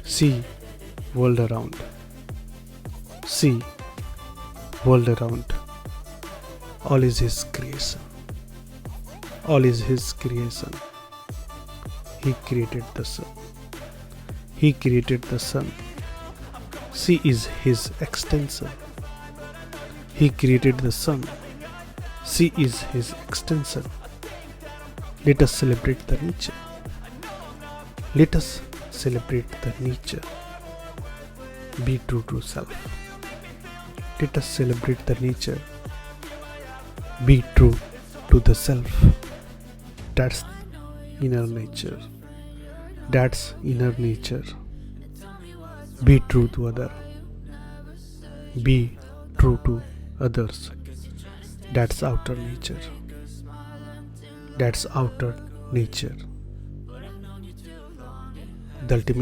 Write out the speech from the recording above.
See world around. See world around. All is his creation. All is his creation. He created the sun. He created the sun. Sea is his extension. He created the sun. Sea is his extension. Let us celebrate the nature. Let us celebrate the nature. Be true to self. Let us celebrate the nature. Be true to the self. That's inner nature. That's inner nature. Be true to other. Be true to others. That's outer nature. That's outer nature. The ultimate